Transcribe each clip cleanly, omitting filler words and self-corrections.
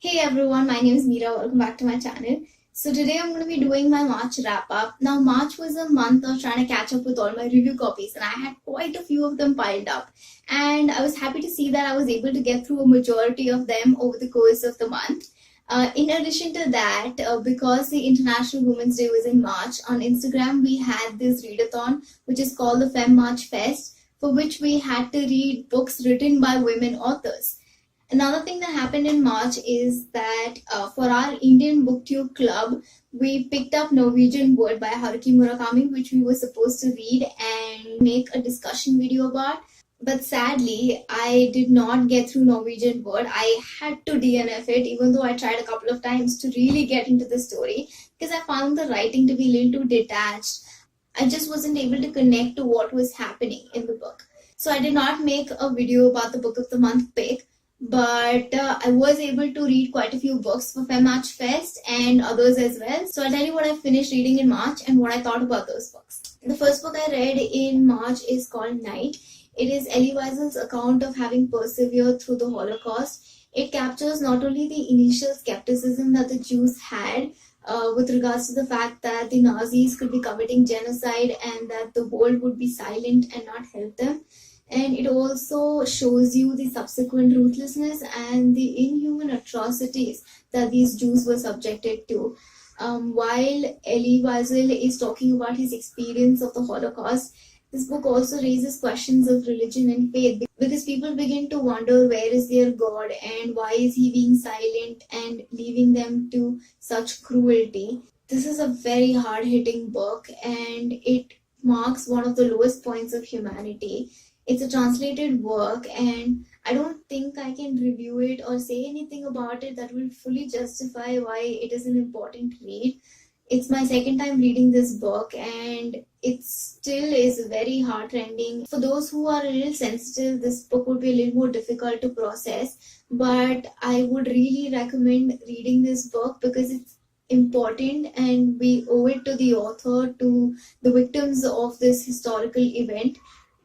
Hey everyone, my name is Meera. Welcome back to my channel. So today I'm going to be doing my March wrap up. Now March was a month of trying to catch up with all my review copies and I had quite a few of them piled up. And I was happy to see that I was able to get through a majority of them over the course of the month. In addition to that, because the International Women's Day was in March, on Instagram we had this readathon which is called the Fem March Fest, for which we had to read books written by women authors. Another thing that happened in March is that for our Indian Booktube Club, we picked up Norwegian Wood by Haruki Murakami, which we were supposed to read and make a discussion video about. But sadly, I did not get through Norwegian Wood. I had to DNF it, even though I tried a couple of times to really get into the story, because I found the writing to be a little too detached. I just wasn't able to connect to what was happening in the book. So I did not make a video about the Book of the Month pick, but I was able to read quite a few books for Fem March Fest and others as well. So I'll tell you what I finished reading in March and what I thought about those books. The first book I read in March is called Night. It is Elie Wiesel's account of having persevered through the Holocaust. It captures not only the initial skepticism that the Jews had with regards to the fact that the Nazis could be committing genocide and that the world would be silent and not help them, and it also shows you the subsequent ruthlessness and the inhuman atrocities that these Jews were subjected to. While Elie Wiesel is talking about his experience of the Holocaust, this book also raises questions of religion and faith, because people begin to wonder where is their God and why is he being silent and leaving them to such cruelty. This is a very hard-hitting book and it marks one of the lowest points of humanity. It's a translated work and I don't think I can review it or say anything about it that will fully justify why it is an important read. It's my second time reading this book and it still is very heartrending. For those who are a little sensitive, this book would be a little more difficult to process, but I would really recommend reading this book because it's important and we owe it to the author, to the victims of this historical event,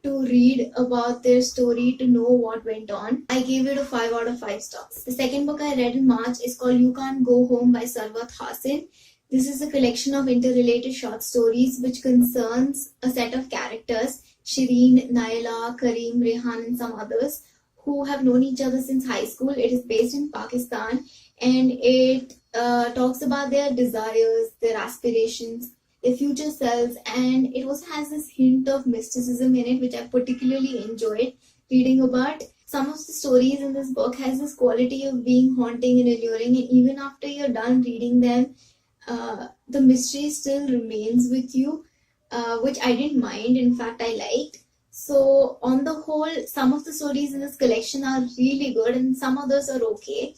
to read about their story, to know what went on. I gave it a 5 out of 5 stars. The second book I read in March is called You Can't Go Home by Sarwat Hassan. This is a collection of interrelated short stories which concerns a set of characters, Shireen, Naila, Kareem, Rehan and some others, who have known each other since high school. It is based in Pakistan and it talks about their desires, their aspirations, their future selves, and it also has this hint of mysticism in it which I particularly enjoyed reading about. Some of the stories in this book has this quality of being haunting and alluring, and even after you're done reading them, the mystery still remains with you, which I didn't mind. In fact, I liked. So on the whole, some of the stories in this collection are really good and some others are okay.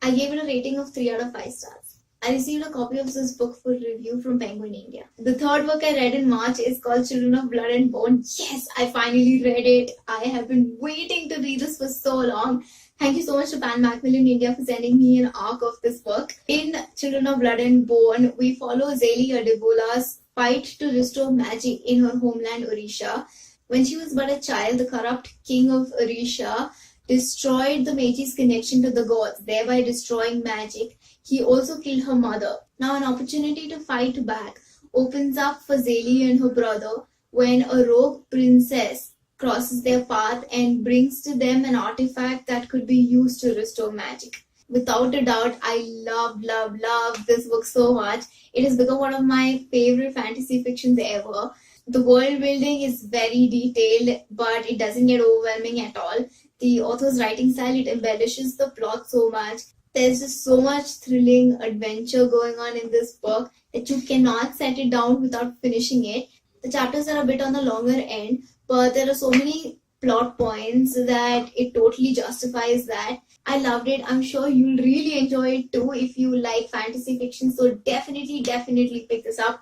I gave it a rating of 3 out of 5 stars. I received a copy of this book for review from Penguin India. The third book I read in March is called Children of Blood and Bone. Yes, I finally read it. I have been waiting to read this for so long. Thank you so much to Pan Macmillan India for sending me an arc of this book. In Children of Blood and Bone, we follow Zeli Adebola's fight to restore magic in her homeland Orisha. When she was but a child, the corrupt king of Orisha destroyed the Meiti's connection to the gods, thereby destroying magic. He also killed her mother. Now an opportunity to fight back opens up for Zeli and her brother when a rogue princess crosses their path and brings to them an artifact that could be used to restore magic. Without a doubt, I love this book so much. It has become one of my favorite fantasy fictions ever. The world building is very detailed, but it doesn't get overwhelming at all. The author's writing style, it embellishes the plot so much. There's just so much thrilling adventure going on in this book that you cannot set it down without finishing it. The chapters are a bit on the longer end, but there are so many plot points that it totally justifies that. I loved it. I'm sure you'll really enjoy it too if you like fantasy fiction. So definitely pick this up.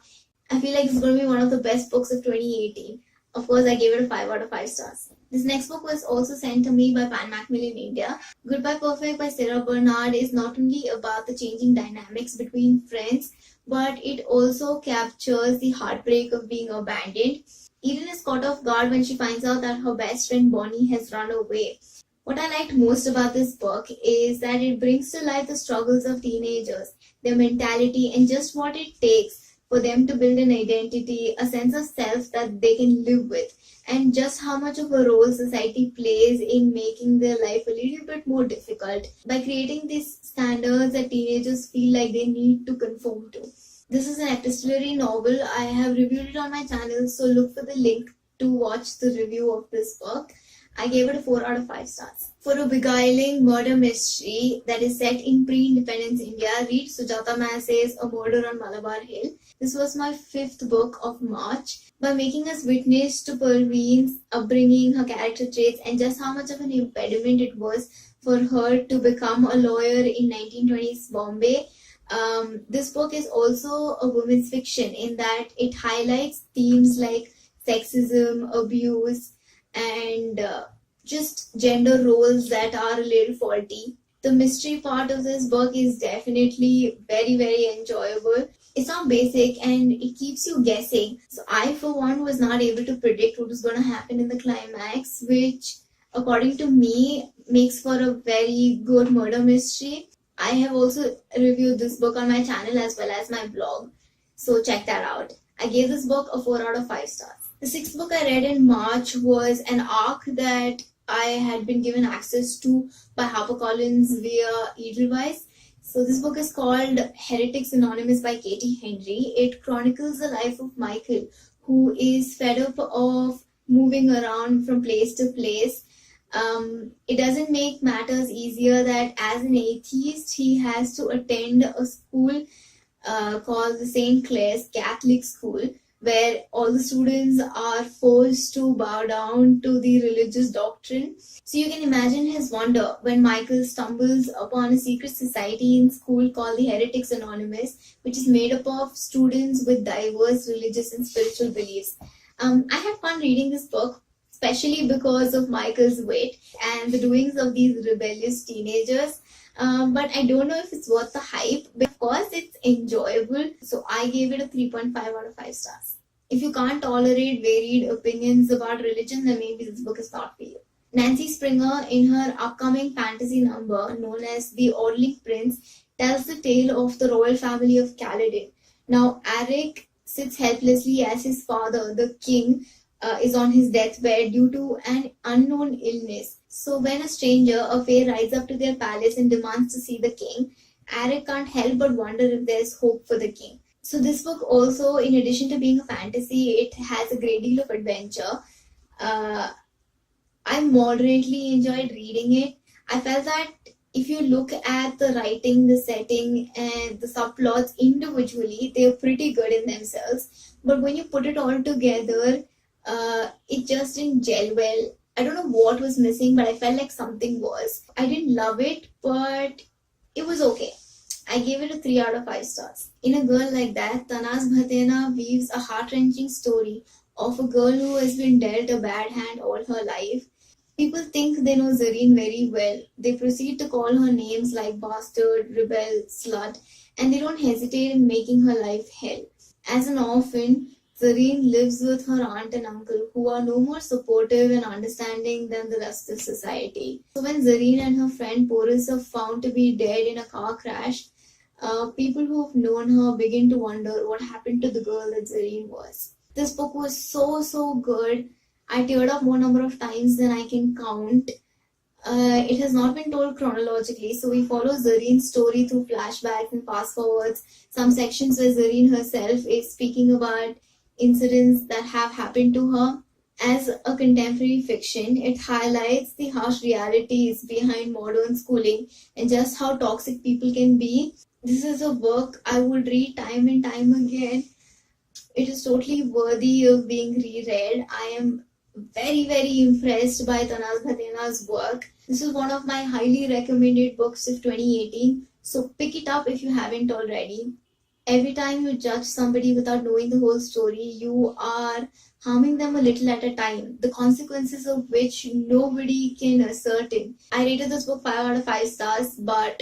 I feel like it's going to be one of the best books of 2018. Of course, I gave it a 5 out of 5 stars. This next book was also sent to me by Pan Macmillan India. Goodbye Perfect by Sarah Bernard is not only about the changing dynamics between friends, but it also captures the heartbreak of being abandoned. Eden is caught off guard when she finds out that her best friend Bonnie has run away. What I liked most about this book is that it brings to life the struggles of teenagers, their mentality, and just what it takes for them to build an identity, a sense of self that they can live with, and just how much of a role society plays in making their life a little bit more difficult by creating these standards that teenagers feel like they need to conform to. This is an epistolary novel. I have reviewed it on my channel, so look for the link to watch the review of this book. I gave it a 4 out of 5 stars. For a beguiling murder mystery that is set in pre-independence India, read Sujata Massey's A Murder on Malabar Hill. This was my 5th book of March. By making us witness to Parveen's upbringing, her character traits, and just how much of an impediment it was for her to become a lawyer in 1920s Bombay, this book is also a women's fiction in that it highlights themes like sexism, abuse, and just gender roles that are a little faulty. The mystery part of this book is definitely very, very enjoyable. It's not basic and it keeps you guessing. So I, for one, was not able to predict what was going to happen in the climax, which, according to me, makes for a very good murder mystery. I have also reviewed this book on my channel as well as my blog, so check that out. I gave this book a 4 out of 5 stars. The 6th book I read in March was an arc that I had been given access to by HarperCollins via Edelweiss. So this book is called Heretics Anonymous by Katie Henry. It chronicles the life of Michael, who is fed up of moving around from place to place. It doesn't make matters easier that as an atheist, he has to attend a school called the St. Clair's Catholic School, where all the students are forced to bow down to the religious doctrine. So you can imagine his wonder when Michael stumbles upon a secret society in school called the Heretics Anonymous, which is made up of students with diverse religious and spiritual beliefs. I had fun reading this book, especially because of Michael's wit and the doings of these rebellious teenagers. But I don't know if it's worth the hype. But of course, it's enjoyable. So I gave it a 3.5 out of 5 stars. If you can't tolerate varied opinions about religion, then maybe this book is not for you. Nancy Springer, in her upcoming fantasy number known as The Orling Prince, tells the tale of the royal family of Caledon. Now, Eric sits helplessly as his father, the king, is on his deathbed due to an unknown illness. So when a stranger, a fae, rides up to their palace and demands to see the king, Eric can't help but wonder if there's hope for the king. So this book also, in addition to being a fantasy, it has a great deal of adventure. I moderately enjoyed reading it. I felt that if you look at the writing, the setting, and the subplots individually, they're pretty good in themselves. But when you put it all together, it just didn't gel well. I don't know what was missing, but I felt like something was. I didn't love it, but it was okay. I gave it a 3 out of 5 stars. In A Girl Like That, Tanaz Bhatena weaves a heart-wrenching story of a girl who has been dealt a bad hand all her life. People think they know Zareen very well. They proceed to call her names like bastard, rebel, slut, and they don't hesitate in making her life hell. As an orphan, Zareen lives with her aunt and uncle, who are no more supportive and understanding than the rest of society. So when Zareen and her friend Boris are found to be dead in a car crash, people who have known her begin to wonder what happened to the girl that Zareen was. This book was so good. I teared up more number of times than I can count. It has not been told chronologically, so we follow Zareen's story through flashbacks and fast forwards. Some sections where Zareen herself is speaking about incidents that have happened to her. As a contemporary fiction, it highlights the harsh realities behind modern schooling and just how toxic people can be. This is a book I would read time and time again. It is totally worthy of being reread. I am very impressed by Tanaz Bhatena's work. This is one of my highly recommended books of 2018. So pick it up if you haven't already. Every time you judge somebody without knowing the whole story, you are harming them a little at a time, the consequences of which nobody can ascertain. I rated this book 5 out of 5 stars, but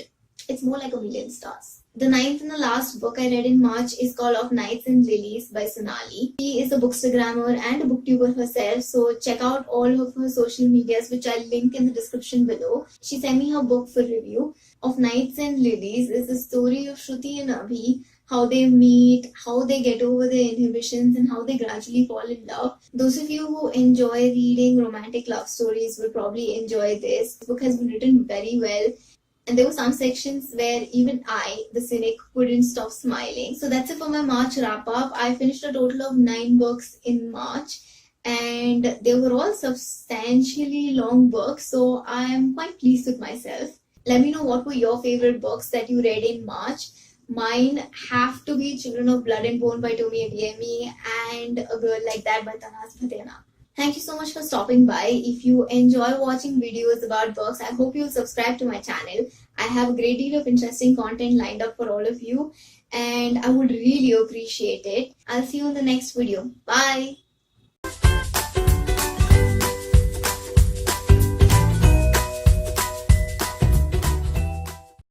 It's more like a million stars. The ninth and the last book I read in March is called Of Nights and Lilies by Sonali. She is a bookstagrammer and a booktuber herself, so check out all of her social medias, which I'll link in the description below. She sent me her book for review. Of Nights and Lilies is the story of Shruti and Abhi, how they meet, how they get over their inhibitions, and how they gradually fall in love. Those of you who enjoy reading romantic love stories will probably enjoy this. The book has been written very well. And there were some sections where even I, the cynic, couldn't stop smiling. So that's it for my March wrap up. I finished a total of 9 books in March, and they were all substantially long books. So I am quite pleased with myself. Let me know what were your favorite books that you read in March. Mine have to be Children of Blood and Bone by Tomi Adeyemi and A Girl Like That by Tanaz Bhattena. Thank you so much for stopping by. If you enjoy watching videos about books, I hope you'll subscribe to my channel. I have a great deal of interesting content lined up for all of you, and I would really appreciate it. I'll see you in the next video. Bye!